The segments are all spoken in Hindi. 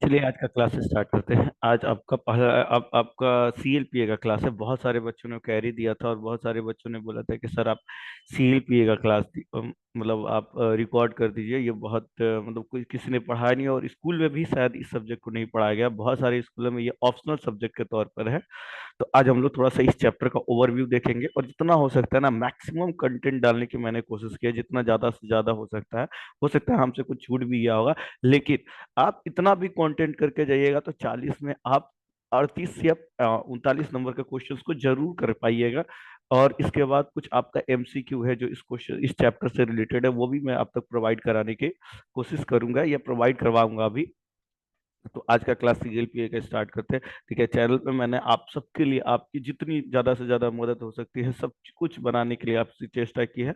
चलिए आज का क्लास स्टार्ट करते हैं। आज आपका पहला आपका सीएलपीए का क्लास है। बहुत सारे बच्चों ने कैरी दिया था और बहुत सारे बच्चों ने बोला था कि सर आप सीएलपीए का क्लास मतलब आप रिकॉर्ड कर दीजिए। ये बहुत मतलब कोई किसी ने पढ़ाया नहीं और स्कूल में भी शायद इस सब्जेक्ट को नहीं पढ़ाया गया। बहुत सारे स्कूलों में ये ऑप्शनल सब्जेक्ट के तौर पर है। तो आज हम लोग थोड़ा सा इस चैप्टर का ओवरव्यू देखेंगे और जितना हो सकता है ना मैक्सिमम कंटेंट डालने की मैंने कोशिश की है, जितना ज्यादा से ज्यादा हो सकता है हमसे कुछ छूट भी गया होगा। लेकिन आप इतना भी कंटेंट करके जाइएगा तो 40 में आप 38 या 39 नंबर के क्वेश्चंस को जरूर कर पाइएगा। और इसके बाद कुछ आपका एमसीक्यू है जो इस क्वेश्चन इस चैप्टर से रिलेटेड है, वो भी मैं आप तक प्रोवाइड कराने की कोशिश करूंगा या प्रोवाइड करवाऊंगा अभी। तो आज का क्लास सीएलपीए का स्टार्ट करते हैं। ठीक है, चैनल पे मैंने आप सबके लिए आपकी जितनी ज्यादा से ज्यादा मदद हो सकती है सब कुछ बनाने के लिए आपसे चेष्टा की है।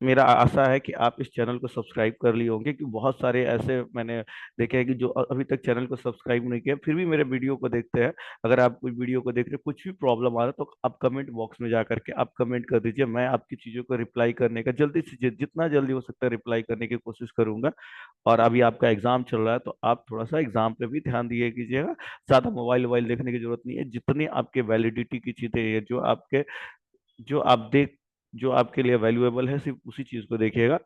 मेरा आशा है कि आप इस चैनल को सब्सक्राइब कर लिए होंगे, कि बहुत सारे ऐसे मैंने देखे हैं कि जो अभी तक चैनल को सब्सक्राइब नहीं किया फिर भी मेरे वीडियो को देखते हैं। अगर आप कोई वीडियो को देख रहे हैं, कुछ भी प्रॉब्लम आ रहा है तो आप कमेंट बॉक्स में जा करके आप कमेंट कर दीजिए। मैं आपकी चीज़ों को रिप्लाई करने का जल्दी से जितना जल्दी हो सकता है रिप्लाई करने की कोशिश करूंगा। और अभी आपका एग्जाम चल रहा है तो आप थोड़ा सा एग्जाम पे भी ध्यान दिए कीजिएगा। ज़्यादा मोबाइल वोबाइल देखने की जरूरत नहीं है। जितनी आपके वैलिडिटी की चीज़ें हैं, जो आप देख जो आपके लिए वैल्यूएबल है सिर्फ उसी चीज को देखिएगा।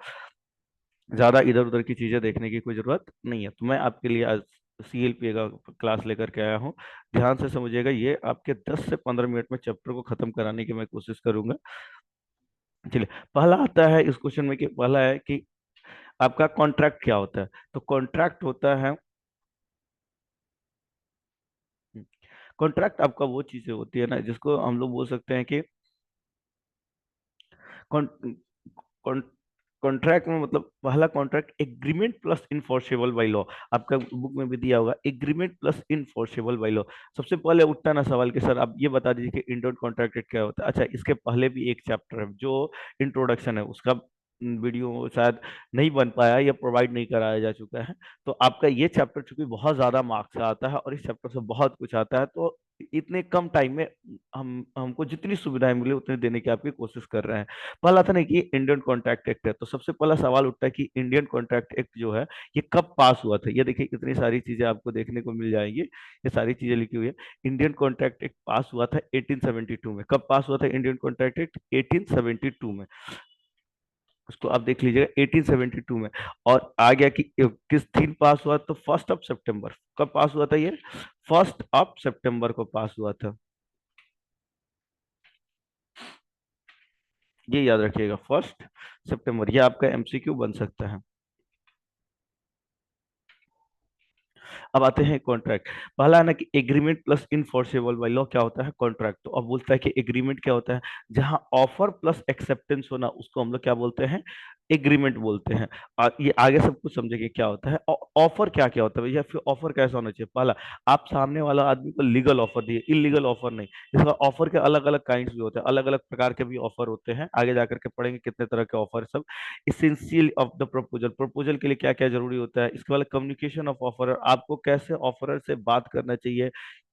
ज्यादा इधर उधर की चीजें देखने की कोई जरूरत नहीं है। तो मैं आपके लिए आज सीएलपीए का क्लास लेकर के आया हूँ। ध्यान से समझिएगा, ये आपके 10 से 15 मिनट में चैप्टर को खत्म कराने की मैं कोशिश करूंगा। चलिए, पहला आता है इस क्वेश्चन में कि पहला है कि आपका कॉन्ट्रैक्ट क्या होता है। तो कॉन्ट्रैक्ट होता है, कॉन्ट्रैक्ट आपका वो चीजें होती है ना जिसको हम लोग बोल सकते हैं कि कॉन्ट्रैक्ट में मतलब पहला contract agreement plus enforceable by law. आपका बुक में भी दिया होगा agreement plus enforceable by law. सबसे पहले उठता ना सवाल कि सर आप ये बता दीजिए कि इंडोर कॉन्ट्रैक्ट क्या होता है। अच्छा, इसके पहले भी एक चैप्टर है जो इंट्रोडक्शन है, उसका वीडियो शायद नहीं बन पाया या प्रोवाइड नहीं कराया जा चुका है। तो आपका ये चैप्टर चूंकि बहुत ज्यादा मार्क्स से आता है और इस चैप्टर से बहुत कुछ आता है, तो इतने कम टाइम में हम हमको जितनी सुविधाएं मिले उतनी देने की आपकी कोशिश कर रहे हैं। पहला था ना कि इंडियन कॉन्ट्रैक्ट एक्ट है, तो सबसे पहला सवाल उठता है कि इंडियन कॉन्ट्रैक्ट एक्ट जो है ये कब पास हुआ था। ये देखिए इतनी सारी चीजें आपको देखने को मिल जाएंगी, ये सारी चीजें लिखी हुई है। इंडियन कॉन्ट्रैक्ट एक्ट पास हुआ था 1872 में। कब पास हुआ था इंडियन कॉन्ट्रैक्ट एक्ट? 1872 में। उसको आप देख लीजिएगा 1872 में। और आ गया कि किस दिन पास हुआ, तो 1 सितंबर। कब पास हुआ था ये? 1 सितंबर को पास हुआ था। ये याद रखिएगा, 1 सितंबर। ये आपका एमसीक्यू बन सकता है। अब आते हैं कॉन्ट्रैक्ट। पहला है ना कि agreement plus enforceable by law क्या होता है कॉन्ट्रैक्ट। तो अब बोलता है कि एग्रीमेंट क्या होता है, जहां ऑफर प्लस एक्सेप्टेंस होना उसको हम लोग क्या बोलते हैं? एग्रीमेंट बोलते हैं। ये आगे सब कुछ समझेंगे क्या होता है। ऑफर क्या क्या होता है या फिर ऑफर कैसा होना चाहिए। पहला, आप सामने वाला आदमी को लीगल ऑफर दिए, इलीगल ऑफर नहीं। इसका ऑफर के अलग अलग काइंड्स भी होते हैं, अलग अलग प्रकार के भी ऑफर होते हैं। आगे जाकर के पढ़ेंगे कितने तरह के ऑफर सब। Essential of the proposal, proposal के लिए क्या क्या जरूरी होता है। इसके बाद कम्युनिकेशन ऑफ ऑफर, आपको कैसे ऑफरर से बात करना चाहिए।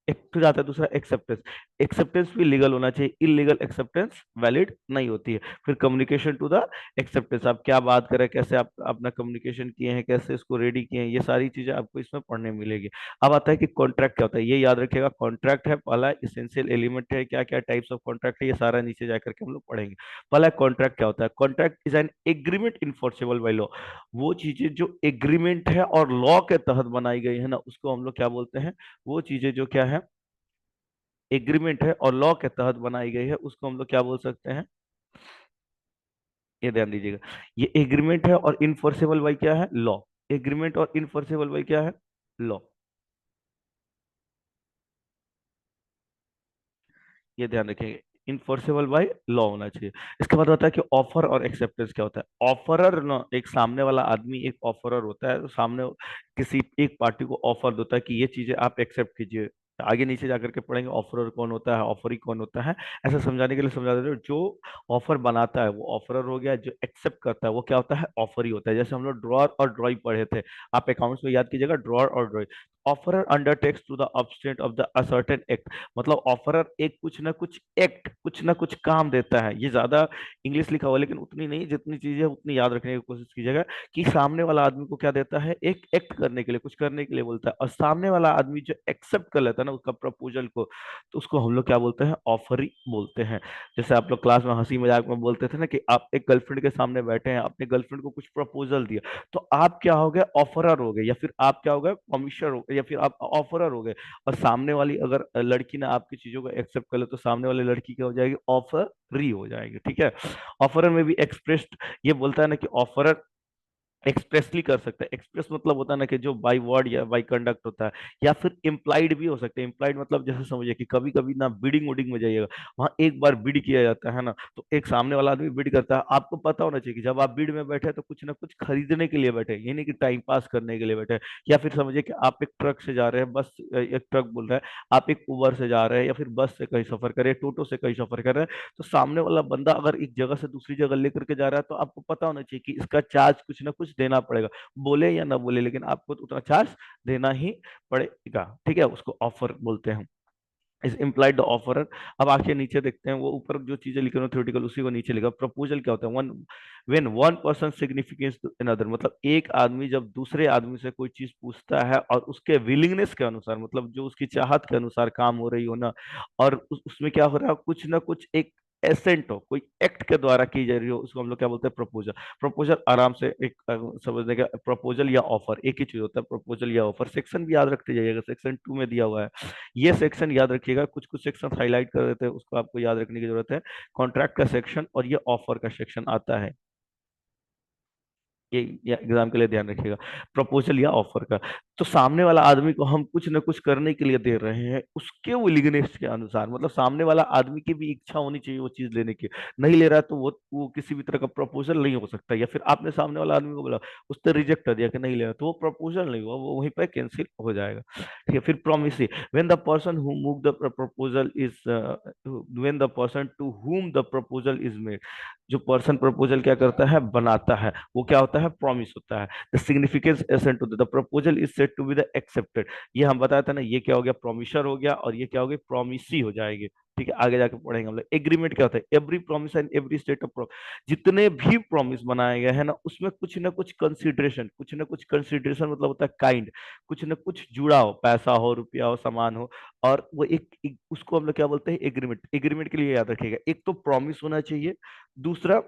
एक तो जाता है दूसरा एक्सेप्टेंस। एक्सेप्टेंस भी लीगल होना चाहिए, इलीगल एक्सेप्टेंस वैलिड नहीं होती है। फिर कम्युनिकेशन टू द एक्सेप्टेंस, आप क्या बात करें, कैसे आप अपना कम्युनिकेशन किए हैं, कैसे इसको रेडी किए हैं, ये सारी चीजें आपको इसमें पढ़ने मिलेगी। अब आता है कि कॉन्ट्रैक्ट क्या होता है। ये याद रखिएगा, कॉन्ट्रैक्ट है पहला इसेंशियल एलिमेंट है। क्या क्या टाइप्स ऑफ कॉन्ट्रैक्ट है ये सारा नीचे जाकर के हम लोग पढ़ेंगे। पहला कॉन्ट्रैक्ट क्या होता है। Contract is an agreement enforceable by law. वो चीजें जो एग्रीमेंट है और लॉ के तहत बनाई गई है ना उसको हम लोग क्या बोलते हैं। वो चीजें जो क्या है, एग्रीमेंट है और लॉ के तहत बनाई गई है उसको हम लोग क्या बोल सकते हैं। ये ध्यान दीजिएगा, ये एग्रीमेंट है और इन्फोर्सेबल बाय क्या है, लॉ। एग्रीमेंट और इन्फोर्सेबल बाय क्या है, लॉ। ये ध्यान रखेंगे, इन्फोर्सेबल बाय लॉ होना चाहिए। इसके बाद होता है कि ऑफर और एक्सेप्टेंस क्या होता है। ऑफरर ना, एक सामने वाला आदमी एक ऑफरर होता है, तो सामने किसी एक पार्टी को ऑफर देता है कि ये चीजें आप एक्सेप्ट कीजिए। आगे नीचे जाकर के पढ़ेंगे ऑफरर कौन होता है, ऑफरी कौन होता है। ऐसा समझाने के लिए समझा देते हैं, जो ऑफर बनाता है वो ऑफरर हो गया, जो एक्सेप्ट करता है वो क्या होता है, ऑफर ही होता है। जैसे हम लोग ड्रॉर और ड्रॉई पढ़े थे, आप अकाउंट्स में याद कीजिएगा ड्रॉर और drawee. Offerer undertakes to the abstinent of the ascertain act, मतलब ऑफरर एक कुछ ना कुछ एक्ट, कुछ ना कुछ काम देता है। ये ज्यादा इंग्लिश लिखा हुआ है, लेकिन उतनी नहीं, जितनी चीजें उतनी याद रखने की कोशिश कीजिएगा कि सामने वाला आदमी को क्या देता है, एक एक्ट करने के लिए, कुछ करने के लिए बोलता है, और सामने वाला आदमी जो एक्सेप्ट कर लेता है ना उसका प्रपोजल को, तो उसको हम लोग क्या बोलते हैं, ऑफरी बोलते हैं। जैसे आप लोग क्लास में हंसी मजाक में बोलते थे ना कि आप एक गर्लफ्रेंड के सामने बैठे हैं, अपने गर्लफ्रेंड को कुछ प्रपोजल दिया, तो आप क्या हो गए, ऑफरर हो गए, या फिर आप क्या हो गए, कमिश्नर हो गए, या फिर आप ऑफरर हो गए। और सामने वाली अगर लड़की ने आपकी चीजों को एक्सेप्ट कर ले, तो सामने वाली लड़की क्या हो जाएगी, ऑफरी हो जाएगी। ठीक है। ऑफरर में भी एक्सप्रेस्ड, ये बोलता है ना कि ऑफरर एक्सप्रेसली कर सकते हैं। एक्सप्रेस मतलब होता है ना कि जो बाय वर्ड या बाय कंडक्ट होता है, या फिर इम्प्लाइड भी हो सकते हैं। इम्प्लाइड मतलब जैसे समझिए कि कभी कभी ना बिडिंग उडिंग में जाइएगा, वहां एक बार बिड किया जाता है ना, तो एक सामने वाला आदमी बिड करता है, आपको पता होना चाहिए कि जब आप बिड में बैठे हैं, तो कुछ ना कुछ खरीदने के लिए बैठे हैं, ये नहीं कि टाइम पास करने के लिए बैठे हैं। या फिर समझिए कि आप एक ट्रक से जा रहे हैं, बस एक ट्रक बोल रहा है, आप एक उबर से जा रहे हैं, या फिर बस से कहीं सफर कर रहे हैं, टोटो से कहीं सफर कर रहे हैं, तो सामने वाला बंदा अगर एक जगह से दूसरी जगह लेकर के जा रहा है, तो आपको पता होना चाहिए कि इसका चार्ज कुछ ना कुछ देना पड़ेगा, बोले या ना बोले, लेकिन आपको तो उतना चार्ज देना ही पड़ेगा। ठीक है, उसको ऑफर बोलते हैं, इज इम्प्लाइड द ऑफरर। अब आके नीचे देखते हैं, वो ऊपर जो चीजें लिखे हुए थ्योरेटिकल उसी को नीचे लिखा। प्रपोजल क्या होता है, one when one person significance to another, मतलब एक आदमी जब दूसरे आदमी से कोई चीज पूछता है और उसके विलिंगनेस के अनुसार, मतलब जो उसकी चाहत के अनुसार काम हो रही हो ना, और उसमें क्या हो रहा है, कुछ ना कुछ एक एसेंट हो, कोई एक्ट के द्वारा की जा रही हो, उसको हम लोग क्या बोलते हैं, प्रपोजल। प्रपोजल आराम से एक समझने का, प्रपोजल या ऑफर एक ही चीज होता है, प्रपोजल या ऑफर। सेक्शन भी याद रखते जाइएगा, सेक्शन 2 में दिया हुआ है, ये सेक्शन याद रखिएगा। कुछ कुछ सेक्शन हाईलाइट कर देते हैं, उसको आपको याद रखने की जरूरत है। कॉन्ट्रैक्ट का सेक्शन और ये ऑफर का सेक्शन आता है, ये एग्जाम के लिए ध्यान रखिएगा, प्रपोजल या ऑफर का। तो सामने वाला आदमी को हम कुछ न कुछ करने के लिए दे रहे हैं, उसके विलिंगनेस के अनुसार, मतलब सामने वाला आदमी की भी इच्छा होनी चाहिए वो चीज लेने की। नहीं ले रहा है तो वो किसी भी तरह का प्रपोजल नहीं हो सकता। या फिर आपने सामने वाला आदमी को बोला, उसने रिजेक्ट कर दिया कि नहीं ले रहा, तो वो प्रपोजल नहीं हुआ, वो वहीं पर कैंसिल हो जाएगा। ठीक है। फिर promise, when the person who move the proposal is, when the person to whom the proposal is made, जो पर्सन प्रपोजल क्या करता है, बनाता है, वो क्या होता है, प्रॉमिस होता है। The significance assent to the proposal is said to be the accepted, ये हम बताया था ना, ये क्या हो गया, प्रोमिसर हो गया, और ये क्या हो गई, प्रोमिसी हो जाएगी। ठीक है, आगे जाके पढ़ेंगे हम लोग। एग्रीमेंट क्या होता है, every promise and every state of, जितने भी प्रॉमिस बनाए गए हैं ना, उसमें कुछ ना कुछ कंसिडरेशन, कुछ ना कुछ कंसिडरेशन मतलब होता है काइंड, कुछ ना कुछ जुड़ा हो, पैसा हो, रुपया हो, सामान हो, और वो उसको हम लोग क्या बोलते हैं, एग्रीमेंट। एग्रीमेंट के लिए याद रखिएगा, एक तो प्रॉमिस होना चाहिए, दूसरा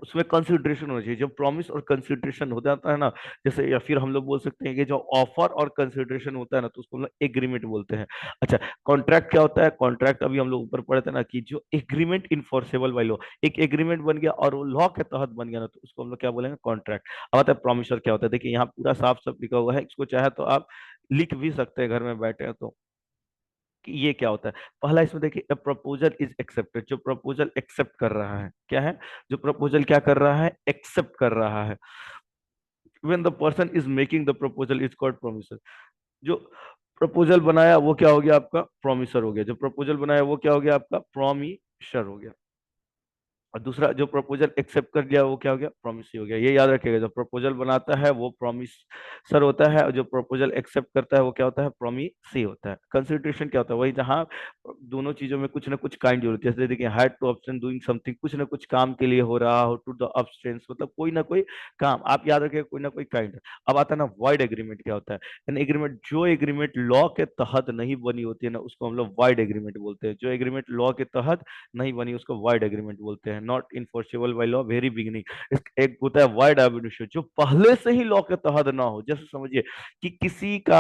उसमें कंसिडरेशन होना चाहिए। जब प्रॉमिस और कंसिडरेशन हो जाता है ना, जैसे, या फिर हम लोग बोल सकते हैं कि जो ऑफर और कंसिडरेशन होता है ना, तो उसको हम लोग एग्रीमेंट बोलते हैं। अच्छा, कॉन्ट्रैक्ट क्या होता है, कॉन्ट्रैक्ट अभी हम लोग ऊपर पढ़े थे ना, कि जो एग्रीमेंट इन्फोर्सेबल बाय लॉ, एक एग्रीमेंट बन गया और वो लॉ के तहत बन गया ना, तो उसको हम लोग क्या बोलेंगे, कॉन्ट्रैक्ट। अब आता है प्रॉमिसर क्या होता है, देखिए यहाँ पूरा साफ साफ लिखा हुआ है, इसको चाहे तो आप लिख भी सकते हैं घर में बैठे हैं तो, कि ये क्या होता है। पहला इसमें देखिए, प्रपोजल इज एक्सेप्टेड, जो प्रपोजल एक्सेप्ट कर रहा है, क्या है, जो प्रपोजल क्या कर रहा है, एक्सेप्ट कर रहा है। When the person is making the proposal is called promisor, जो प्रपोजल बनाया वो क्या हो गया, आपका प्रोमिसर हो गया। जो प्रपोजल बनाया वो क्या हो गया, आपका प्रोमिसर हो गया। और दूसरा जो प्रपोजल एक्सेप्ट कर लिया वो क्या हो गया, प्रॉमिस हो गया। ये याद रखिएगा, जो प्रपोजल बनाता है वो प्रॉमिस सर होता है, और जो प्रपोजल एक्सेप्ट करता है वो क्या होता है, प्रॉमिसी होता है। कंसिडरेशन क्या होता है, वही जहाँ दोनों चीजों में कुछ ना कुछ काइंड जरूरत है। जैसे देखिए, had to option doing something, कुछ ना कुछ काम के लिए हो रहा हो, टू द अपस्ट्रेंस मतलब कोई ना कोई काम, आप याद रखिएगा, कोई ना कोई काइंड। अब आता है ना वाइड एग्रीमेंट, क्या होता है, एन एग्रीमेंट, जो एग्रीमेंट लॉ के तहत नहीं बनी होती है ना, उसको हम लोग वाइड एग्रीमेंट बोलते हैं। जो एग्रीमेंट लॉ के तहत नहीं बनी उसको वाइड एग्रीमेंट बोलते हैं। Not enforceable by law, very beginning. एक होता है वाइड एब्यूशन, जो पहले से ही लॉ के तहत ना हो। जैसे समझिए कि किसी का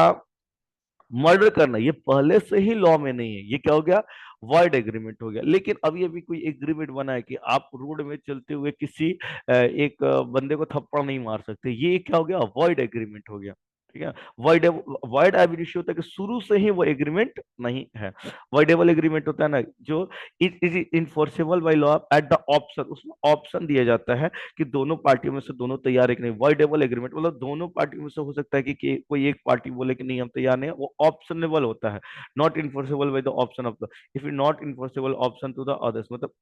मर्डर करना, ये पहले से ही लॉ में नहीं है, ये क्या हो गया, वाइड एग्रीमेंट हो गया। लेकिन अभी अभी कोई एग्रीमेंट बना है कि आप रोड में चलते हुए किसी एक बंदे को थप्पड़ नहीं मार सकते, ये क्या हो गया, वाइड एग्रीमेंट हो गया। ठीक है। वाइड वाइड एब इश्यू होता है कि शुरू से ही वो एग्रीमेंट नहीं है। वाइडेबल एग्रीमेंट होता है ना, जो it is enforceable by law at the option, उसमें ऑप्शन दिया जाता है कि दोनों पार्टियों में से दोनों तैयार है कि नहीं। वाइडेबल एग्रीमेंट मतलब दोनों पार्टियों में से हो सकता है कि कोई एक पार्टी बोले कि नहीं हम तैयार नहीं है, वो ऑप्शनेबल होता है। Not enforceable by the option of the, if not enforceable option to the others, मतलब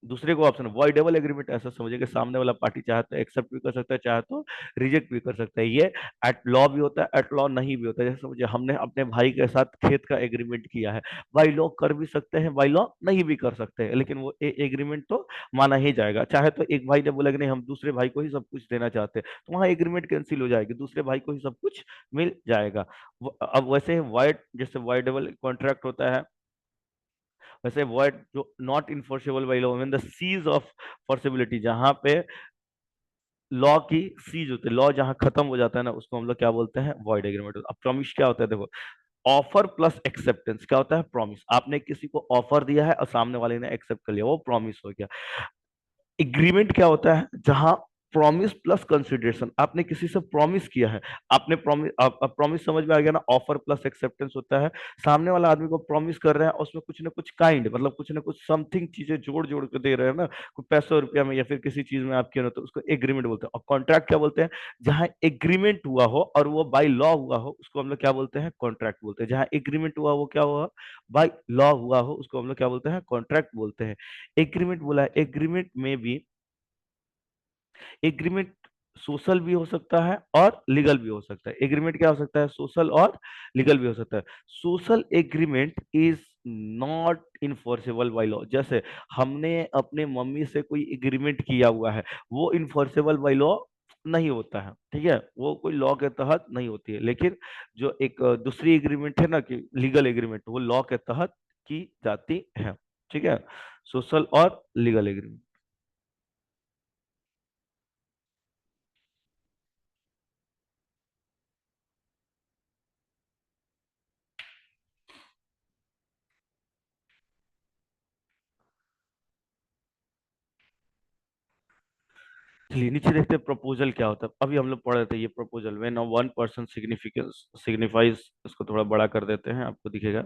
दूसरे को ऑप्शन वॉइडेबल एग्रीमेंट ऐसा समझिए कि सामने वाला पार्टी चाहे तो एक्सेप्ट भी कर सकता है, चाहे तो रिजेक्ट भी कर सकता है। ये एट लॉ भी होता है, एट लॉ नहीं भी होता है। जैसे समझिए हमने अपने भाई के साथ खेत का एग्रीमेंट किया है, बाई लॉ कर भी सकते हैं, बाई लॉ नहीं भी कर सकते हैं, लेकिन वो एग्रीमेंट तो माना ही जाएगा। चाहे तो एक भाई ने बोला कि नहीं हम दूसरे भाई को ही सब कुछ देना चाहते हैं, तो वहां एग्रीमेंट कैंसिल हो जाएगी, दूसरे भाई को ही सब कुछ मिल जाएगा। अब वैसे वाइड, जैसे वाइडेबल कॉन्ट्रैक्ट होता है, वैसे void जो not enforceable by law, when the cease of forceability, जहां पे लॉ की सीज होती है, लॉ जहां खत्म हो जाता है ना, उसको हम लोग क्या बोलते हैं, वॉइड एग्रीमेंट। अब प्रॉमिस क्या होता है, देखो ऑफर प्लस एक्सेप्टेंस क्या होता है, प्रॉमिस। आपने किसी को ऑफर दिया है और सामने वाले ने एक्सेप्ट कर लिया, वो प्रॉमिस हो गया। एग्रीमेंट क्या होता है, जहां प्रॉमिस प्लस कंसिडरेशन, आपने किसी से प्रॉमिस किया है, आपने प्रॉमिस, प्रॉमिस समझ में आ गया ना, ऑफर प्लस एक्सेप्टेंस होता है। सामने वाला आदमी को प्रॉमिस कर रहे हैं और उसमें कुछ ना कुछ काइंड, मतलब कुछ ना कुछ समथिंग चीजें जोड़ जोड़ के दे रहे हैं ना, कुछ पैसों रुपया में या फिर किसी चीज में आपके ना, तो उसको एग्रीमेंट बोलते हैं। और कॉन्ट्रैक्ट क्या बोलते हैं, जहां एग्रीमेंट हुआ हो और वो बाय लॉ हुआ हो, उसको हम लोग क्या बोलते हैं, कॉन्ट्रैक्ट बोलते हैं। जहां एग्रीमेंट हुआ वो क्या हुआ, बाय लॉ हुआ हो, उसको हम लोग क्या बोलते हैं, कॉन्ट्रैक्ट बोलते हैं। एग्रीमेंट बोला है, एग्रीमेंट में भी एग्रीमेंट सोशल भी हो सकता है और लीगल भी हो सकता है। एग्रीमेंट क्या हो सकता है, सोशल और लीगल भी हो सकता है। Social agreement is not enforceable by law. जैसे हमने अपने मम्मी से कोई एग्रीमेंट किया हुआ है, वो इन्फोर्सेबल बाय लॉ नहीं होता है, ठीक है, वो कोई लॉ के तहत नहीं होती है। लेकिन जो एक दूसरी एग्रीमेंट है ना, कि लीगल एग्रीमेंट, वो लॉ के तहत की जाती है, ठीक है, सोशल और लीगल एग्रीमेंट। चलिए नीचे देखते हैं प्रपोजल क्या होता है। अभी हम लोग पढ़ रहे थे ये proposal, when one person significance signifies, इसको थोड़ा बड़ा कर देते हैं, आपको दिखेगा।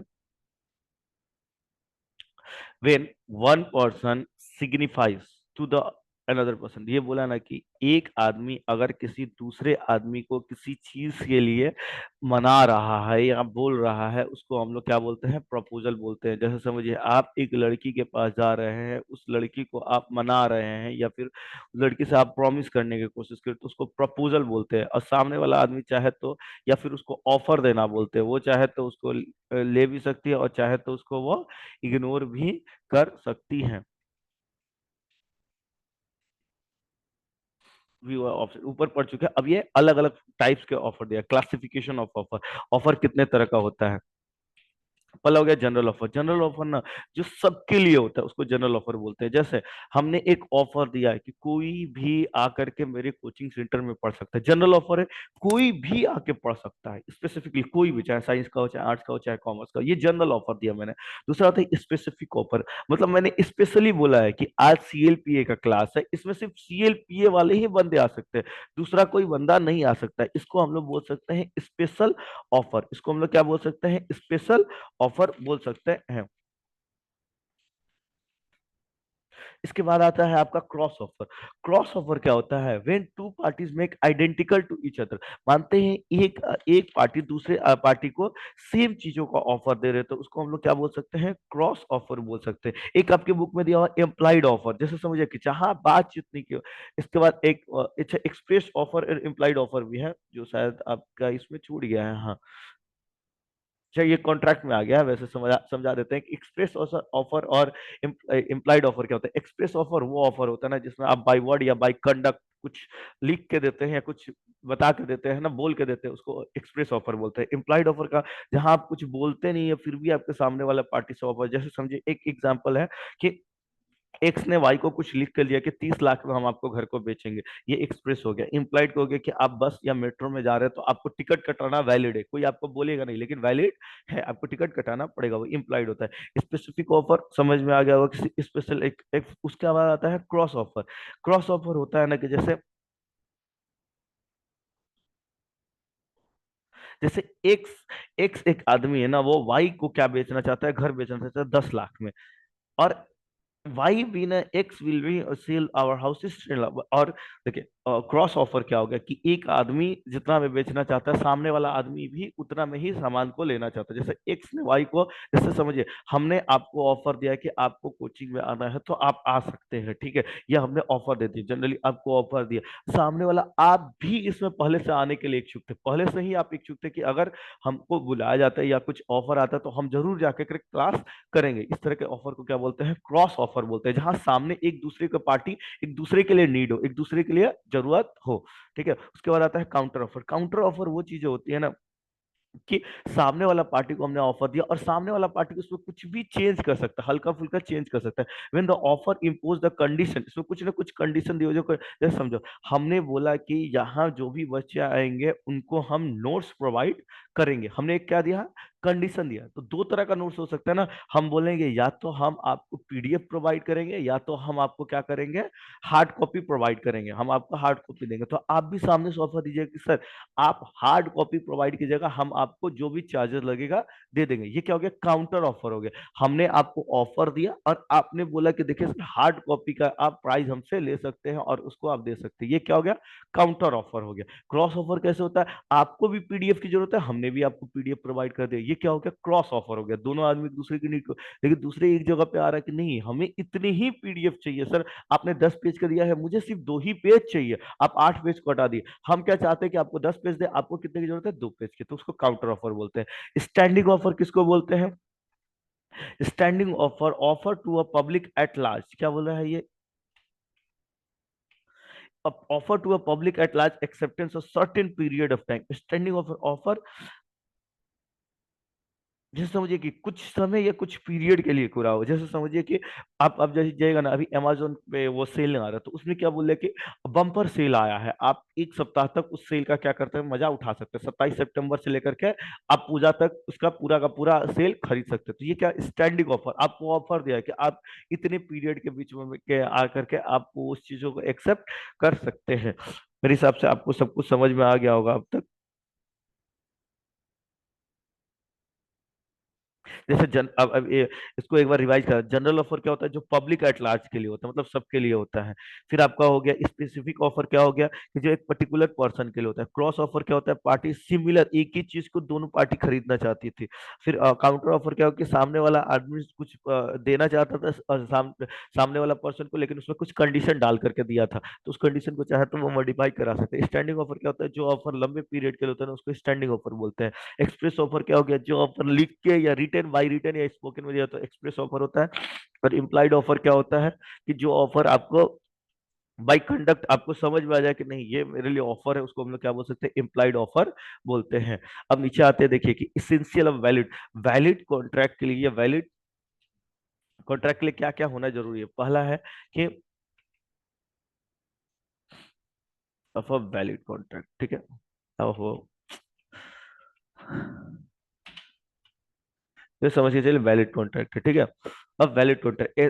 when one person signifies to the another person, ये बोला ना कि एक आदमी अगर किसी दूसरे आदमी को किसी चीज के लिए मना रहा है या बोल रहा है, उसको हम लोग क्या बोलते हैं, प्रपोजल बोलते हैं। जैसे समझिए आप एक लड़की के पास जा रहे हैं, उस लड़की को आप मना रहे हैं या फिर लड़की से आप प्रॉमिस करने की कोशिश करें, तो उसको प्रपोजल बोलते हैं। और सामने वाला आदमी चाहे तो, या फिर उसको ऑफर देना बोलते हैं, वो चाहे तो उसको ले भी सकती है और चाहे तो उसको वो इग्नोर भी कर सकती हैं। व्यू ऑप्शन ऊपर पढ़ चुके हैं। अब ये अलग अलग टाइप्स के ऑफर दिया, क्लासिफिकेशन ऑफ ऑफर। ऑफर कितने तरह का होता है। पहला हो गया जनरल ऑफर। जनरल ऑफर ना, जो सबके लिए होता है, उसको जनरल ऑफर बोलते हैं। जैसे हमने एक ऑफर दिया है कि कोई भी आकर के मेरे कोचिंग सेंटर में पढ़ सकता है, जनरल ऑफर है, कोई भी आके पढ़ सकता है, स्पेसिफिकली कोई भी, चाहे साइंस का हो, चाहे आर्ट्स का हो, चाहे कॉमर्स का, ये जनरल ऑफर दिया मैंने। दूसरा होता है स्पेसिफिक ऑफर, मतलब मैंने स्पेशली बोला है कि आज सीएलपीए का क्लास है, इसमें सिर्फ सीएलपीए वाले ही बंदे आ सकते हैं, दूसरा कोई बंदा नहीं आ सकता है। इसको हम लोग बोल सकते हैं स्पेशल ऑफर, इसको हम लोग क्या बोल सकते हैं, स्पेशल ऑफर बोल सकते हैं। इसके बाद आता है आपका क्रॉस ऑफर। क्रॉस ऑफर क्या होता है, when two parties make identical to each other, मानते हैं एक एक पार्टी दूसरे पार्टी को सेम चीजों का ऑफर दे रहे, तो उसको हम लोग क्या बोल सकते हैं, क्रॉस ऑफर बोल सकते हैं। एक आपके बुक में दिया हुआ एम्प्लाइड ऑफर, जैसे समझिए कि जहां बातचीत नहीं की हो। इसके बाद एक अच्छा एक्सप्रेस ऑफर, इम्प्लाइड ऑफर भी है, जो शायद आपका इसमें छूट गया है, हाँ। अच्छा ये कॉन्ट्रैक्ट में आ गया है, वैसे समझा देते हैं कि एक्सप्रेस ऑफर और इम्प्लाइड ऑफर क्या होता है। एक्सप्रेस ऑफर वो ऑफर होता है ना, जिसमें आप बाय वर्ड या बाय कंडक्ट कुछ लिख के देते हैं या कुछ बता के देते हैं ना, बोल के देते हैं, उसको एक्सप्रेस ऑफर बोलते हैं। इम्प्लाइड ऑफर का, जहां आप कुछ बोलते नहीं है फिर भी आपके सामने वाला पार्टी से ऑफर, जैसे समझिए एक एग्जांपल है कि एक्स ने वाई को कुछ लिख कर लिया कि 30 लाख में हम आपको घर को बेचेंगे, ये एक्सप्रेस हो गया। इम्प्लाइड हो गया कि आप बस या मेट्रो में जा रहे हैं तो आपको टिकट कटाना वैलिड है, कोई आपको बोलेगा नहीं लेकिन वैलिड है, आपको टिकट कटाना पड़ेगा, वो इम्प्लाइड होता है। स्पेसिफिक ऑफर समझ में आ गया होगा, किसी स्पेशल एक उसके बाद आता है क्रॉस ऑफर। क्रॉस ऑफर होता है ना कि जैसे जैसे एक्स एक्स एक आदमी है ना, वो वाई को क्या बेचना चाहता है, घर बेचना चाहता है 10 लाख में। और Y been X will be sell our houses, और देखिए क्रॉस ऑफर क्या हो गया कि एक आदमी जितना में बेचना चाहता है, सामने वाला आदमी भी उतना में ही सामान को लेना चाहता है। जैसे एक्स ने वाई को, जैसे समझिए हमने आपको ऑफर दिया है कि आपको कोचिंग में आना है तो आप आ सकते हैं, ठीक है, ये हमने ऑफर दे दी, जनरली आपको ऑफर दिया। सामने वाला, आप भी इसमें पहले से आने के लिए इच्छुक थे, पहले से ही आप इच्छुक थे कि अगर हमको बुलाया जाता है या कुछ ऑफर आता है तो हम जरूर जाके क्लास करेंगे। इस तरह के ऑफर को क्या बोलते हैं? क्रॉस ऑफर बोलते हैं, जहां सामने एक दूसरे का पार्टी, एक दूसरे के लिए नीड हो, एक दूसरे के लिए जरूरत हो, ठीक है। उसके बाद आता है काउंटर ऑफर। काउंटर ऑफर वो चीजें होती है ना कि सामने वाला पार्टी को हमने ऑफर दिया और सामने वाला पार्टी उसमें कुछ भी चेंज कर सकता है, हल्का फुल्का चेंज कर सकता है। When the offer impose the condition, इसमें कुछ ना कुछ कंडीशन दियो, जो जैसे समझो हमने बोला कि यहाँ जो भी बच्चे आएंगे उनको हम नोट्स प्रोवाइड करेंगे, हमने एक क्या दिया, कंडीशन दिया। तो दो तरह का नोट्स हो सकता है ना, हम बोलेंगे या तो हम आपको पीडीएफ प्रोवाइड करेंगे या तो हम आपको क्या करेंगे, हार्ड कॉपी प्रोवाइड करेंगे, हम आपको हार्ड कॉपी देंगे। तो आप भी सामने से ऑफर दीजिए कि सर आप हार्ड कॉपी प्रोवाइड कीजिएगा, हम आपको जो भी चार्जेस लगेगा दे देंगे। ये क्या हो गया? काउंटर ऑफर हो गया। हमने आपको ऑफर दिया और आपने बोला कि देखिए सर हार्ड कॉपी का आप प्राइस हमसे ले सकते हैं और उसको आप दे सकते हैं। ये क्या हो गया? काउंटर ऑफर हो गया। क्रॉस ऑफर कैसे होता है? आपको भी पीडीएफ की जरूरत है, हमने भी आपको पीडीएफ प्रोवाइड कर दिया। ये क्या हो गया? क्रॉस ऑफर हो गया। दोनों आदमी एक दूसरे की नीड को, लेकिन दूसरे एक जगह पे आ रहा है कि नहीं हमें इतनी ही पीडीएफ चाहिए सर, आपने 10 पेज का दिया है, मुझे सिर्फ 2 ही पेज चाहिए, आप 8 पेज को हटा दिए। हम क्या चाहते हैं कि आपको 10 पेज दे, आपको कितने की जरूरत है? 2 पेज की, तो उसको काउंटर ऑफर बोलते हैं। स्टैंडिंग ऑफर किसको बोलते हैं? Standing offer, offer to a public at large, क्या बोल रहा है ये? Offer to a public at large acceptance of certain period of time. Standing offer, offer जैसे समझिए कि कुछ समय या कुछ पीरियड के लिए पूरा हो। जैसे समझिए कि आप जैसे जाइएगा ना, अभी अमेजोन पे वो सेल आ रहा है, तो उसमें क्या बोल रहे कि बम्पर सेल आया है, आप 1 सप्ताह तक उस सेल का क्या करते हैं, मजा उठा सकते हैं। 27 सितंबर से लेकर के आप पूजा तक उसका पूरा का पूरा सेल खरीद सकते हैं। तो ये क्या स्टैंडिंग ऑफर, आपको ऑफर दिया है कि आप इतने पीरियड के बीच में के आकर के आपको उस चीजों को एक्सेप्ट कर सकते हैं। मेरे हिसाब से आपको सब कुछ समझ में आ गया होगा अब तक। जैसे अब ये इसको एक बार रिवाइज करा। जनरल ऑफर क्या होता है? जो पब्लिक एट लार्ज के लिए होता है, मतलब सबके लिए होता है। फिर आपका हो गया स्पेसिफिक ऑफर, क्या हो गया कि जो एक पर्टिकुलर पर्सन के लिए होता है। क्रॉस ऑफर क्या होता है? पार्टी सिमिलर, एक ही चीज को दोनों पार्टी खरीदना चाहती थी। फिर काउंटर ऑफर क्या हो कि सामने वाला आदमी कुछ देना चाहता था सामने वाला पर्सन को, लेकिन उसमें कुछ कंडीशन डाल करके दिया था, तो उस कंडीशन को चाहे तो वो मॉडिफाई करा सकते हैं। स्टैंडिंग ऑफर क्या होता है? जो ऑफर लंबे पीरियड के लिए होता है ना, उसको स्टैंडिंग ऑफर बोलते हैं। एक्सप्रेस ऑफर क्या हो गया? जो ऑफर लिख के या रिटर्न, बाई रिटर्न या स्पोकन में दिया तो एक्सप्रेस ऑफर होता है। और इम्प्लाइड ऑफर क्या होता है कि जो ऑफर आपको बाई कंडक्ट आपको समझ में आ जाए कि नहीं ये मेरे लिए ऑफर है, उसको हम लोग क्या बोल सकते हैं? इम्प्लाइड ऑफर बोलते हैं। अब नीचे आते हैं, देखिए कि essential of valid, valid contract के लिए, वैलिड कॉन्ट्रैक्ट के लिए क्या क्या होना जरूरी है? पहला है कि ऑफ अ वैलिड कॉन्ट्रैक्ट, ठीक है। ओहो, ये समझ के चलिए वैलिड कॉन्ट्रैक्ट है, ठीक है। अब वैलिड कॉन्ट्रैक्ट,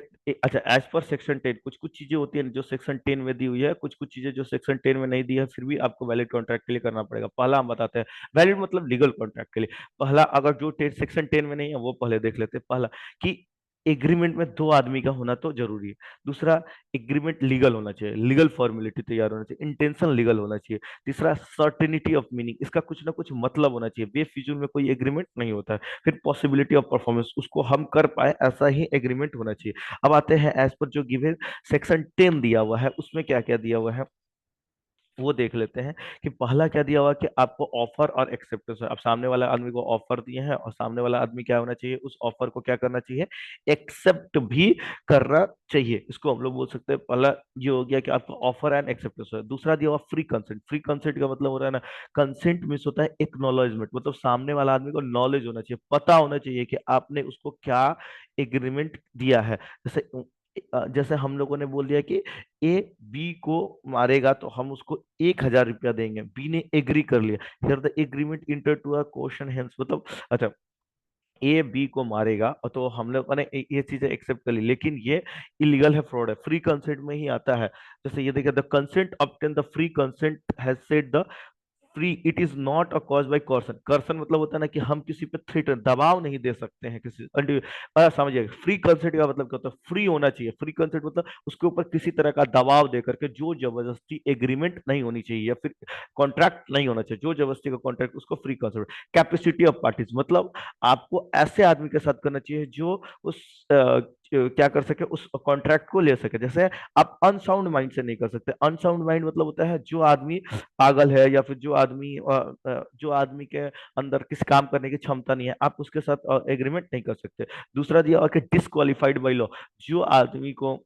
अच्छा, एज पर सेक्शन 10, कुछ कुछ चीजें होती है जो सेक्शन 10 में दी हुई है, कुछ कुछ चीजें जो सेक्शन 10 में नहीं दी है, फिर भी आपको वैलिड कॉन्ट्रैक्ट के लिए करना पड़ेगा। पहला हम बताते हैं, वैलिड मतलब लीगल कॉन्ट्रैक्ट के लिए। पहला, अगर जो सेक्शन 10 में नहीं है वो पहले देख लेते हैं। पहला कि एग्रीमेंट में दो आदमी का होना तो जरूरी है। दूसरा, एग्रीमेंट लीगल होना चाहिए, लीगल फॉर्मेलिटी तैयार होना चाहिए, इंटेंशन लीगल होना चाहिए। तीसरा, सर्टेनिटी ऑफ मीनिंग, इसका कुछ ना कुछ मतलब होना चाहिए, बेफिजूल में कोई एग्रीमेंट नहीं होता है। फिर पॉसिबिलिटी ऑफ परफॉर्मेंस, उसको हम कर पाए ऐसा ही एग्रीमेंट होना चाहिए। अब आते हैं एज पर जो गिवन सेक्शन 10 दिया हुआ है, उसमें क्या क्या दिया हुआ है वो देख लेते हैं। कि पहला क्या दिया हुआ कि आपको ऑफर और एक्सेप्टेंस है। अब सामने वाला आदमी को ऑफर दिए हैं और सामने वाला आदमी क्या होना चाहिए? उस ऑफर को क्या करना चाहिए? एक्सेप्ट भी करना चाहिए। इसको हम लोग बोल सकते हैं, पहला ये हो गया कि आपका ऑफर एंड एक्सेप्टेंस है। दूसरा दिया हुआ फ्री कंसेंट। फ्री कंसेंट का मतलब हो रहा है ना, कंसेंट मीन्स होता है एक्नॉलेजमेंट, मतलब सामने वाला आदमी को नॉलेज होना चाहिए, पता होना चाहिए कि आपने उसको क्या एग्रीमेंट दिया है। जैसे हम लोगों ने बोल दिया कि ए बी को मारेगा तो हम उसको 1,000 रुपया देंगे, बी ने एग्री कर लिया, here the agreement enter to a question hence, मतलब अच्छा, ए बी को मारेगा और तो हम लोग ने ये चीजें एक्सेप्ट कर ली, लेकिन ये इलीगल है, फ्रॉड है, फ्री कंसेंट में ही आता है। जैसे ये देखिए, the consent obtain the free consent has said the free, it is not a cause by coercion. Coercion मतलब होता है ना कि हम किसी पे थ्रेट, दबाव नहीं दे सकते हैं किसी समझिए, फ्री कंसेंट का मतलब क्या होता है, फ्री होना चाहिए। फ्री कंसेंट मतलब उसके ऊपर किसी तरह का दबाव दे करके, जो जबरदस्ती एग्रीमेंट नहीं होनी चाहिए, या फिर कॉन्ट्रैक्ट नहीं होना चाहिए, जो जबरदस्ती का कॉन्ट्रैक्ट, उसको free consent. Capacity of parties मतलब आपको ऐसे आदमी के साथ करना चाहिए जो उस क्या कर सके, उस कॉन्ट्रैक्ट को ले सके। जैसे आप अनसाउंड माइंड से नहीं कर सकते। अनसाउंड माइंड मतलब होता है जो आदमी पागल है, या फिर जो आदमी के अंदर किसी काम करने की क्षमता नहीं है, आप उसके साथ एग्रीमेंट नहीं कर सकते। दूसरा दिया और कि डिस्क्वालिफाइड बाय लॉ, जो आदमी को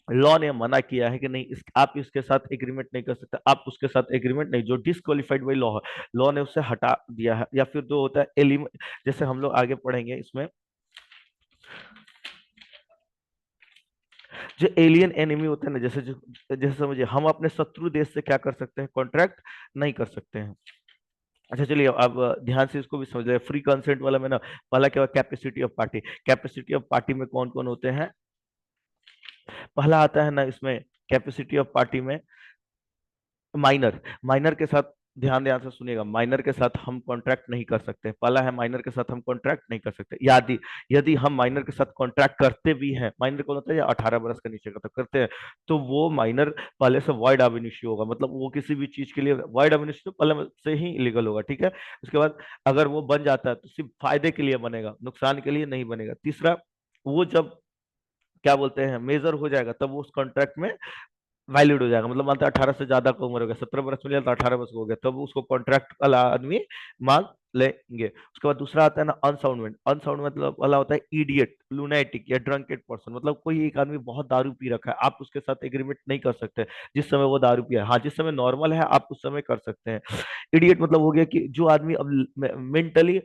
लॉ ने मना किया है कि नहीं आप इसके साथ एग्रीमेंट नहीं कर सकते, आप उसके साथ एग्रीमेंट नहीं, जो डिस्क्वालिफाइड बाय लॉ है, लॉ ने उससे हटा दिया है। या फिर दो होता है एलिमेंट, जैसे हम लोग आगे पढ़ेंगे इसमें, जो एलियन एनिमी होते हैं ना, जैसे समझिए, हम अपने शत्रु देश से क्या कर सकते हैं, कॉन्ट्रैक्ट नहीं कर सकते हैं। अच्छा चलिए, अब ध्यान से इसको भी समझ रहे, फ्री कंसेंट वाला में ना, पहला क्या हुआ, capacity of party. Capacity of party में कौन कौन होते हैं, पहला आता है ना इसमें कैपेसिटी ऑफ पार्टी में माइनर। माइनर के साथ ध्यान ध्यान से सुनिएगा, माइनर के साथ हम कॉन्ट्रैक्ट नहीं कर सकते। पहला है माइनर के साथ हम कॉन्ट्रैक्ट नहीं कर सकते। यदि यदि हम माइनर के साथ कॉन्ट्रैक्ट करते भी हैं, माइनर कौन होता है, या 18 वर्ष के नीचे का तो करते हैं, तो वो माइनर पहले से वॉइड अब इनिशियो होगा, मतलब वो किसी भी चीज के लिए वॉइड अब इनिशियो पहले से ही इलीगल होगा, ठीक है। उसके बाद अगर वो बन जाता है तो सिर्फ फायदे के लिए बनेगा, नुकसान के लिए नहीं बनेगा। तीसरा, वो जब क्या बोलते हैं मेजर हो जाएगा, तब वो उस कॉन्ट्रैक्ट में वैलिड हो जाएगा। मतलब मानते हैं 18 से ज्यादा का उम्र हो गया, 17 वर्ष मिल गया तो 18 वर्ष हो गया, तब उसको कॉन्ट्रैक्ट वाला आदमी मान लेंगे। उसके बाद दूसरा आता है ना अनसाउंड माइंड। अनसाउंड मतलब वाला होता है इडियट, लुनैटिक या ड्रंकेड पर्सन। मतलब कोई एक आदमी बहुत दारू पी रखा है, आप उसके साथ एग्रीमेंट नहीं कर सकते जिस समय वो दारू पिया है। हाँ, जिस समय नॉर्मल है आप उस समय कर सकते हैं। इडियट मतलब हो गया कि जो आदमी अब मेंटली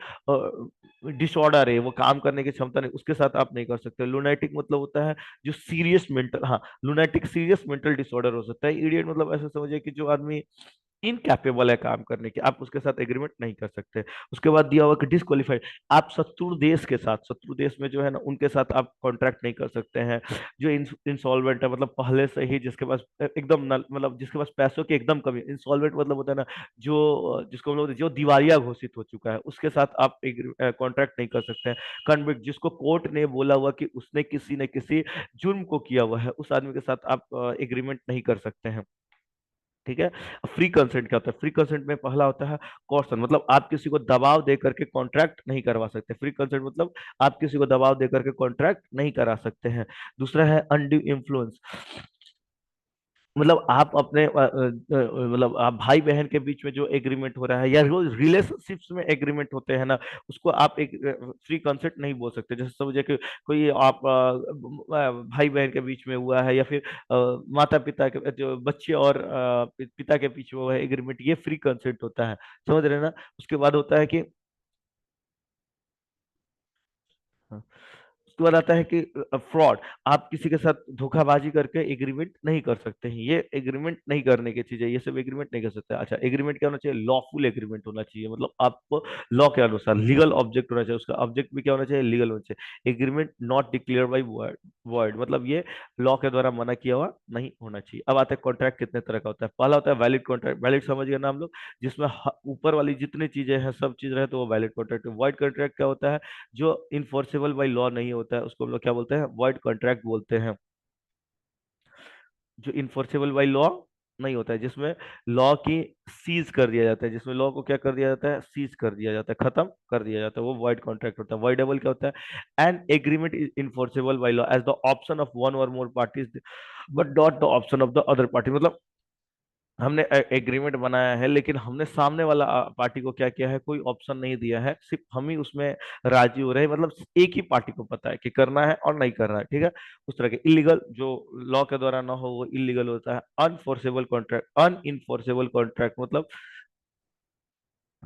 डिसऑर्डर है, वो काम करने की क्षमता नहीं, उसके साथ आप नहीं कर सकते। लुनैटिक मतलब होता है जो सीरियस मेंटल, हाँ, लुनैटिक सीरियस मेंटल डिसऑर्डर हो सकता है। इडियट मतलब ऐसा समझिए कि जो आदमी इनकैपेबल है काम करने के, आप उसके साथ एग्रीमेंट नहीं कर सकते। उसके बाद दिया हुआ कि डिस्क्वालीफाइड, आप शत्रु देश के साथ, शत्रु देश में जो है ना उनके साथ आप कॉन्ट्रैक्ट नहीं कर सकते हैं। जो इंसॉल्वेंट है, मतलब पहले से ही जिसके पास एकदम मतलब जिसके पास पैसों की एकदम कमी। इंसॉल्वेंट मतलब होता है ना जो जिसको हम लोग जो दिवालिया घोषित हो चुका है, उसके साथ आप कॉन्ट्रैक्ट नहीं कर सकते हैं। कन्विक्ट, जिसको कोर्ट ने बोला हुआ कि उसने किसी न किसी जुर्म को किया हुआ है, उस आदमी के साथ आप एग्रीमेंट नहीं कर सकते हैं, ठीक है। फ्री कंसेंट क्या होता है, फ्री कंसेंट में पहला होता है कॉर्सन, मतलब आप किसी को दबाव दे करके कॉन्ट्रैक्ट नहीं करवा सकते। फ्री कंसेंट मतलब आप किसी को दबाव दे करके कॉन्ट्रैक्ट नहीं करा सकते हैं। दूसरा है अनड्यू इन्फ्लुएंस, मतलब आप अपने मतलब आप भाई बहन के बीच में जो एग्रीमेंट हो रहा है, या रोज रिलेशनशिप्स में एग्रीमेंट होते हैं ना, उसको आप एक फ्री कंसेंट नहीं बोल सकते। जैसे समझिए कि कोई आप भाई बहन के बीच में हुआ है, या फिर माता पिता के जो बच्चे और पिता के बीच में हुआ है एग्रीमेंट, ये फ्री कंसेंट होता है, समझ रहे हैं ना। उसके बाद होता है कि हाँ, उसके बाद आता है कि फ्रॉड, आप किसी के साथ धोखाबाजी करके एग्रीमेंट नहीं कर सकते हैं, ये एग्रीमेंट नहीं करने की चीज है, ये सब एग्रीमेंट नहीं कर सकते। अच्छा, एग्रीमेंट क्या होना चाहिए, लॉफुल एग्रीमेंट होना चाहिए, मतलब आपको लॉ के अनुसार लीगल ऑब्जेक्ट होना चाहिए, उसका ऑब्जेक्ट भी क्या होना चाहिए, लीगल होना चाहिए। Agreement not declare by word, मतलब ये लॉ के द्वारा मना किया हुआ नहीं होना चाहिए। अब आता है कॉन्ट्रैक्ट कितने तरह का होता है। पहला होता है वैलिड कॉन्ट्रैक्ट, वैलिड समझ गए ना हम लोग, जिसमें ऊपर वाली जितनी चीजें हैं सब चीज रहे तो वो वैलिड कॉन्ट्रैक्ट। वाइड कॉन्ट्रैक्ट क्या होता है, जो इन्फोर्सेबल बाई लॉ नहीं होता है, उसको हम लोग क्या बोलते हैं, वॉइड कॉन्ट्रैक्ट बोलते हैं। जो इन्फोर्सेबल बाई लॉ नहीं होता है, जिसमें लॉ की सीज कर दिया जाता है, जिसमें लॉ को क्या कर दिया जाता है, सीज कर दिया जाता है, खत्म कर दिया जाता है, वो वॉइड कॉन्ट्रैक्ट होता है। वॉइडेबल क्या होता है, an agreement is enforceable by law as the option of one or more parties but not the option of the other party. मतलब हमने एग्रीमेंट बनाया है, लेकिन हमने सामने वाला पार्टी को क्या किया है, कोई ऑप्शन नहीं दिया है, सिर्फ हम ही उसमें राजी हो रहे हैं। मतलब एक ही पार्टी को पता है कि करना है और नहीं करना है, ठीक है। उस तरह के इलीगल जो लॉ के द्वारा ना हो वो इलीगल होता है। अनफोर्सेबल कॉन्ट्रैक्ट, अनइनफोर्सेबल कॉन्ट्रैक्ट मतलब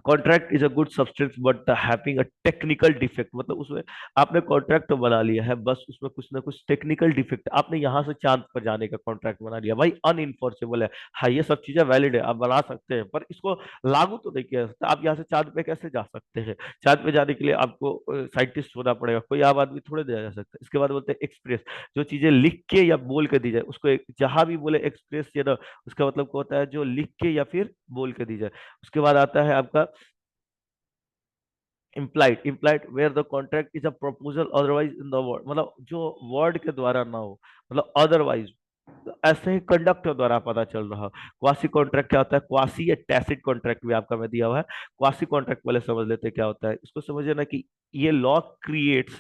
contract is a good substance but having a technical defect, मतलब उसमें आपने कॉन्ट्रैक्ट तो बना लिया है, बस उसमें कुछ ना कुछ टेक्निकल डिफेक्ट, आपने यहाँ से चांद पर जाने का कॉन्ट्रैक्ट बना लिया भाई, अनइनफोर्सेबल है। हाँ ये सब चीजें वैलिड है, आप बना सकते हैं, पर इसको लागू तो नहीं किया जा सकता। आप यहाँ से चांद पे कैसे जा सकते हैं? चांद पे जाने के लिए आपको साइंटिस्ट होना पड़ेगा, कोई आम आदमी थोड़े दिया जा सकता है। इसके बाद बोलते हैं एक्सप्रेस, जो चीजें लिख के या बोल के दी जाए उसको जहां भी बोले एक्सप्रेस या ना, उसका मतलब क्या होता है? जो लिख के या फिर बोल के दी जाए। उसके बाद आता है आपका implied, implied where the contract is a proposal otherwise in the word, मतलब जो वर्ड के द्वारा ना हो, मतलब अदरवाइज, ऐसे ही कंडक्ट के द्वारा पता चल रहा हो। क्वासी कॉन्ट्रैक्ट क्या होता है? क्वासी या टैसिट कॉन्ट्रैक्ट भी आपका में दिया हुआ है। क्वासी कॉन्ट्रैक्ट पहले समझ लेते हैं क्या होता है, इसको समझे ना कि ये law creates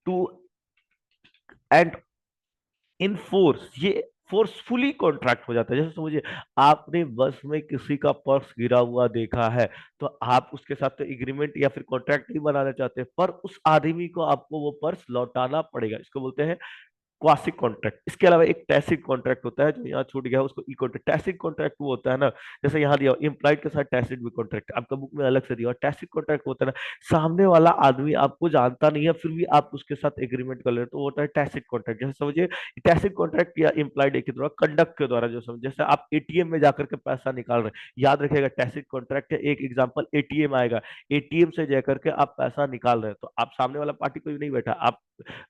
to and in force, ये फोर्सफुली कॉन्ट्रैक्ट हो जाता है। जैसे समझिए, आपने बस में किसी का पर्स गिरा हुआ देखा है, तो आप उसके साथ तो एग्रीमेंट या फिर कॉन्ट्रैक्ट नहीं बनाना चाहते, पर उस आदमी को आपको वो पर्स लौटाना पड़ेगा, इसको बोलते हैं क्वासिक कॉन्ट्रैक्ट। इसके अलावा एक टैसिट कॉन्ट्रैक्ट होता है, जो यहाँ छूट गया है उसको ई कॉन्ट्रैक्ट। टैसिट कॉन्ट्रैक्ट वो होता है ना, जैसे यहाँ दिया इम्प्लाइड के साथ टैसिट भी कॉन्ट्रैक्ट आपका बुक में अलग से दिया। और टैसिट कॉन्ट्रैक्ट होता है ना, सामने वाला आदमी आपको जानता नहीं है फिर भी आप उसके साथ एग्रीमेंट कर ले, तो वो होता है टैसिट कॉन्ट्रैक्ट। जैसे समझिए, टैसिट कॉन्ट्रैक्ट या इम्प्लाइड एक ही द्वारा, कंडक्ट के द्वारा जो समझ, जैसे आप एटीएम में जाकर के पैसा निकाल रहे हैं, याद रखिएगा टैसिट कॉन्ट्रैक्ट है। एक एग्जाम्पल एटीएम आएगा, एटीएम से जाकर के आप पैसा निकाल रहे हैं, तो आप सामने वाला पार्टी कोई नहीं बैठा, आप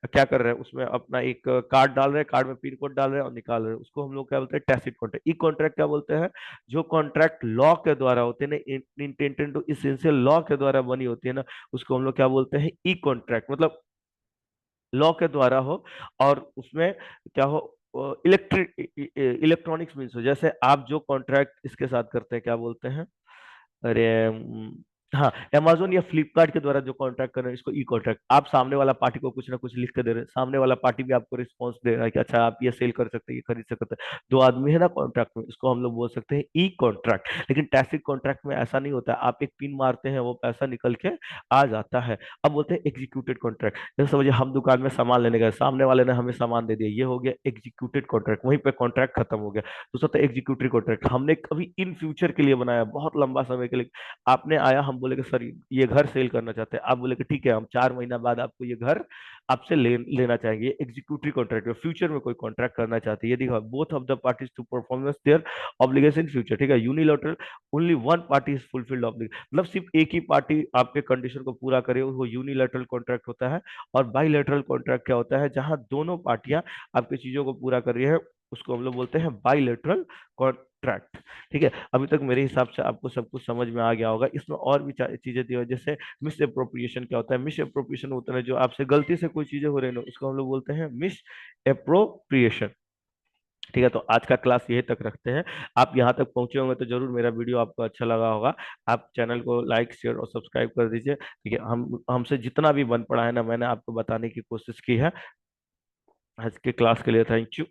क्या कर रहे हैं उसमें अपना एक कार्ड डाल रहे हैं, कार्ड में पिन कोड डाल रहे हैं और निकाल रहे हैं, उसको हम लोग क्या बोलते हैं? Tacit contract. ई कॉन्ट्रैक्ट क्या बोलते हैं? जो कॉन्ट्रैक्ट लॉ के द्वारा होते हैं ना, इंटेंडेड टू इसेंशियल लॉ के द्वारा बनी होती है ना, उसको हम लोग क्या बोलते हैं? ई कॉन्ट्रैक्ट। मतलब लॉ के द्वारा हो और उसमें क्या हो, इलेक्ट्रॉनिक्स मीन्स हो। जैसे आप जो कॉन्ट्रैक्ट इसके साथ करते हैं क्या बोलते हैं? अरे हाँ, अमेजोन या फ्लिपकार्ट के द्वारा जो कॉन्ट्रैक्ट कर रहे हैं इसको ई कॉन्ट्रैक्ट। आप सामने वाला पार्टी को कुछ ना कुछ लिख के दे रहे हैं, सामने वाला पार्टी भी आपको रिस्पॉन्स दे रहा है कि अच्छा आप ये सेल कर सकते हैं, ये खरीद सकते हैं, दो आदमी है ना कॉन्ट्रैक्ट में, इसको हम लोग बोल सकते हैं ई कॉन्ट्रैक्ट। लेकिन टैसिट कॉन्ट्रैक्ट में ऐसा नहीं होता है, आप एक पिन मारते हैं वो पैसा निकल के आ जाता है। अब बोलते हैं एग्जीक्यूटेड कॉन्ट्रैक्ट। जैसे समझिए, हम दुकान में सामान लेने गए, सामने वाले ने हमें सामान दे दिया, ये हो गया एग्जीक्यूटेड कॉन्ट्रैक्ट, वहीं पे कॉन्ट्रैक्ट खत्म हो गया। दूसरा था एग्जीक्यूटिव कॉन्ट्रैक्ट, हमने कभी इन फ्यूचर के लिए बनाया, बहुत लंबा समय के लिए। आपने आया, हम बोले कि सर ये घर सेल करना चाहते हैं, आप बोले कि ठीक है, हम 4 महीना बाद आपको ये घर आपसे लेना चाहेंगे। एग्जीक्यूटिव कॉन्ट्रैक्ट में फ्यूचर में कोई कॉन्ट्रैक्ट करना चाहते हैं, ये देखो both of the parties to performance their obligation future, ठीक है। Unilateral, only one party is fulfilled obligation, मतलब सिर्फ एक ही पार्टी आपके कंडीशन को पूरा करे, वो यूनिलैटरल कॉन्ट्रैक्ट होता है। और बाइलैटरल कॉन्ट्रैक्ट क्या होता है? जहां दोनों पार्टियां आपकी चीजों को पूरा कर रही है, उसको हम लोग बोलते हैं बाइलैटरल कॉन्ट्रैक्ट। ठीक है, अभी तक मेरे हिसाब से आपको सब कुछ समझ में आ गया होगा। इसमें और भी चीजें दी हुई हैं, जैसे मिस अप्रोप्रिएशन क्या होता है? मिस अप्रोप्रिएशन होता है जो आपसे गलती से कोई चीजें हो रही है उसको हम लोग बोलते हैं मिस अप्रोप्रिएशन। ठीक है, तो आज का क्लास यही तक रखते हैं। आप यहाँ तक पहुंचे होंगे तो जरूर मेरा वीडियो आपको अच्छा लगा होगा। आप चैनल को लाइक शेयर और सब्सक्राइब कर दीजिए। ठीक है, हम हमसे जितना भी बन पड़ा है ना, मैंने आपको बताने की कोशिश की है। आज के क्लास के लिए थैंक यू।